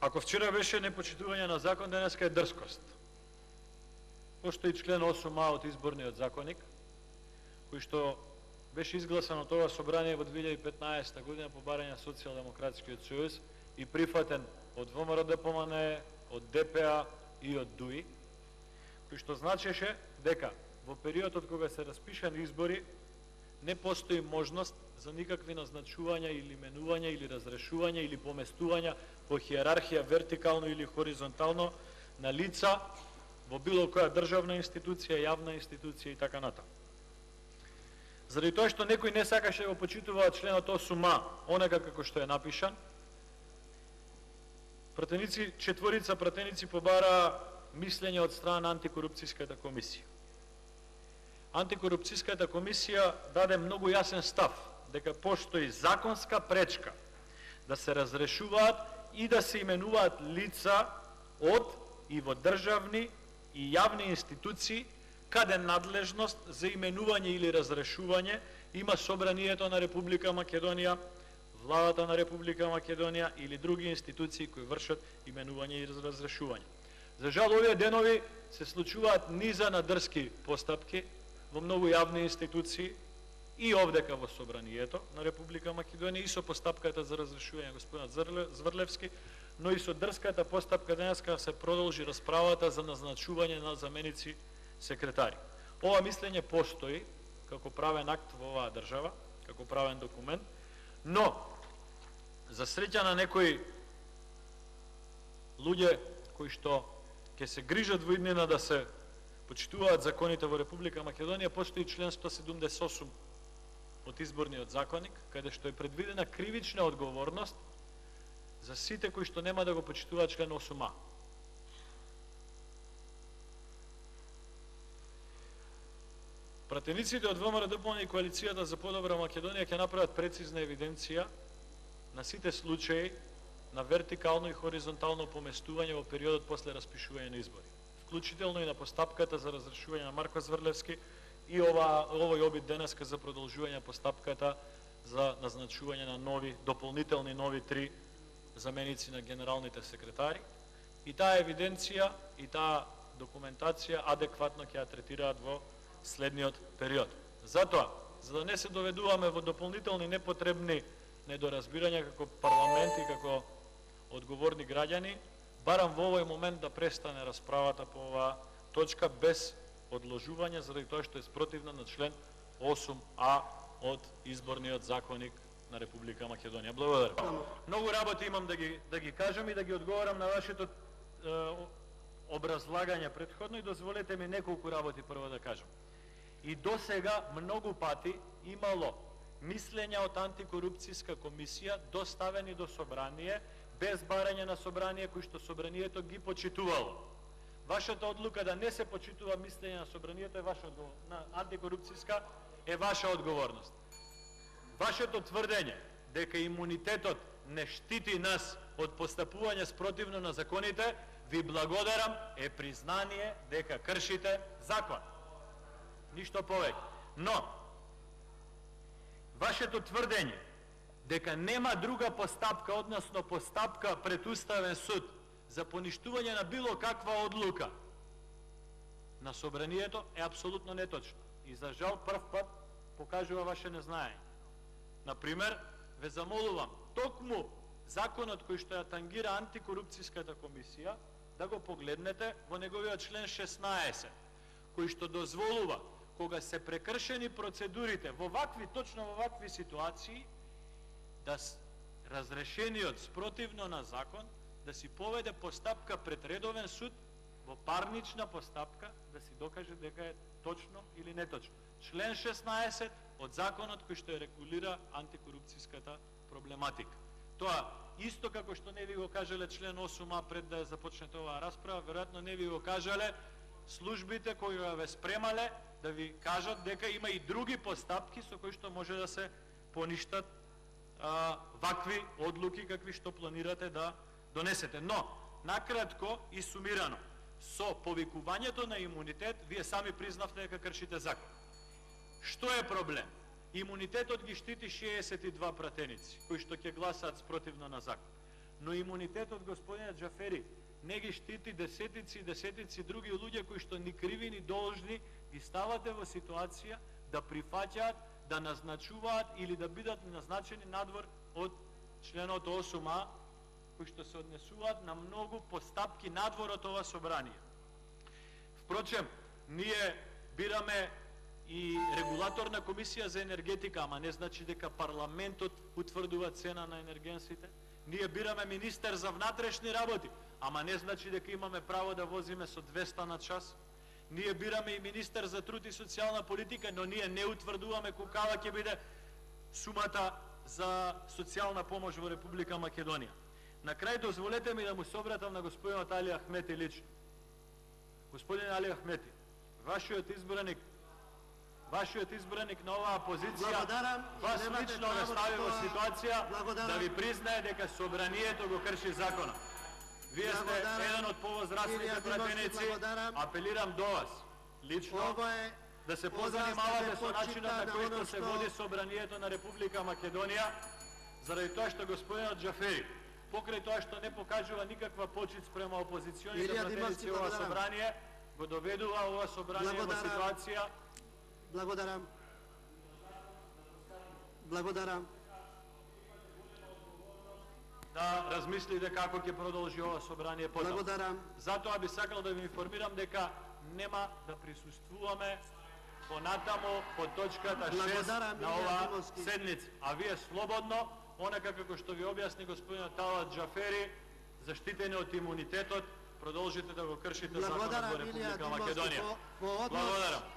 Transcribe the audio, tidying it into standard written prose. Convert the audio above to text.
Ако вчера беше непочитување на закон, денеска е дрскост. Постои член 8а од изборниот законник, кој што беше изгласан од ова собрание во 2015 година по барање на Социјалдемократскиот сојуз и прифатен од ВМРО-ДПМНЕ, од ДПА и од ДУИ, кој што значеше дека во периодот кога се распишани избори не постои можност за никакви назначувања или именувања или разрешувања или поместувања по хиерархија вертикално или хоризонтално на лица во било која државна институција, јавна институција и така натаму. Заради тоа што некој не сакаше да го почитуваат членот 8а, онака како што е напишан, четворица пратеници побараа мислење од страна на антикорупцијската комисија. Антикорупцијската комисија даде многу јасен став дека постои законска пречка да се разрешуваат и да се именуваат лица од и во државни и јавни институции каде надлежност за именување или разрешување има Собранието на Република Македонија, Владата на Република Македонија или други институции кои вршат именување и разрешување. За жал, овие денови се случуваат низа на дрски постапки во многу јавни институции и овдека во Собранието на Република Македонија и со постапката за разрешување господинот Зврлевски, но и со дрската постапка денеска се продолжи расправата за назначување на заменици секретари. Ова мислење постои како правен акт во оваа држава, како правен документ, но за среќа на некои луѓе кои што ќе се грижат во иднина да се почитуваат законите во Република Македонија, постои член 178 од изборниот законник, каде што е предвидена кривична одговорност за сите кои што нема да го почитуваат член 8а. Пратениците од ВМРО-ДПМНЕ и Коалицијата за подобра Македонија ќе направат прецизна евиденција на сите случаи на вертикално и хоризонтално поместување во периодот после распишување на избори, вклучително и на постапката за разрешување на Марко Зврлевски и овој обид денеска за продолжување постапката за назначување на дополнителни нови 3 заменици на генералните секретари. И таа евиденција и таа документација адекватно ќе ја третираат во следниот период. Затоа, за да не се доведуваме во дополнителни непотребни недоразбирања како парламент и како одговорни граѓани, барам во овој момент да престане расправата по оваа точка без одложување, заради тоа што е спротивна на член 8а од изборниот законник на Република Македонија. Благодарам. Многу работи имам да ги кажам и да ги одговорам на вашето образлагање претходно и дозволете ми неколку работи прво да кажам. И до сега многу пати имало мислења од антикорупцијска комисија доставени до собрание без барање на собрание кои што собранието ги почитувало. Вашата одлука да не се почитува мислење на собранието е ваша одговорност, на антикорупцијска е ваша одговорност. Вашето тврдење дека имунитетот не штити нас од постапување спротивно на законите, ви благодарам, е признание дека кршите закон. Ништо повеќе. Но вашето тврдење дека нема друга постапка, односно постапка пред Уставен суд за поништување на било каква одлука на собранието е апсолутно неточно. И за жал прв пат покажува ваше незнаење. Например, ве замолувам, токму законот кој што ја тангира антикорупцијската комисија, да го погледнете во неговиот член 16, кој што дозволува кога се прекршени процедурите точно во вакви ситуации, да разрешениот спротивно на закон да си поведе постапка пред редовен суд во парнична постапка да си докаже дека е точно или неточно. Член 16 од законот кој што ја регулира антикорупцијската проблематика. Тоа исто како што не ви го кажале член 8а пред да започнете оваа расправа, веројатно не ви го кажале службите кои ве спремале да ви кажат дека има и други постапки со кои што може да се поништат вакви одлуки какви што планирате да донесете. Но, накратко и сумирано, со повикувањето на имунитет, вие сами признавте дека кршите закон. Што е проблем? Имунитетот ги штити 62 пратеници, кои што ќе гласаат спротивно на закон. но имунитетот господинот Џафери не ги штити десетици и десетици други луѓе кои што ни криви ни должни ги ставате во ситуација да прифаќаат, да назначуваат или да бидат назначени надвор од членот 8а, кои што се однесуваат на многу постапки надвор од ова собрание. Впрочем, ние бираме и регулаторна комисија за енергетика, ама не значи дека парламентот утврдува цена на енергенсите. Ние бираме министер за внатрешни работи, ама не значи дека имаме право да возиме со 200 на час. Ние бираме и министер за труд и социјална политика, но ние не утврдуваме колкава ќе биде сумата за социјална помош во Република Македонија. На крај дозволете ми да му се обратам на господинот Али Ахмети лично. Господин Али Ахмети, вашиот избраник на оваа позиција вас лично ме стави во ситуација да ви признае дека собранието го крши законот. Вие сте еден од повозрастните пратеници, апелирам до вас лично да се позанимавате со начинот на кој што се води собранието на Република Македонија, заради тоа што господинот Џафери, покрај тоа што не покажува никаква почит спрема опозиционите пратеници ова собрание, го доведува ова собрание во ситуација. Благодарам. Да размислите како ќе продолжи ова собрание потоа. Благодарам. Затоа би сакал да ви информирам дека нема да присуствуваме понатаму по точката 6 на оваа седница. А вие слободно, онака како што ви објасни господинот Талат Џафери, заштитени од имунитетот, продолжите да го кршите законот во Република Македонија. Благодарам.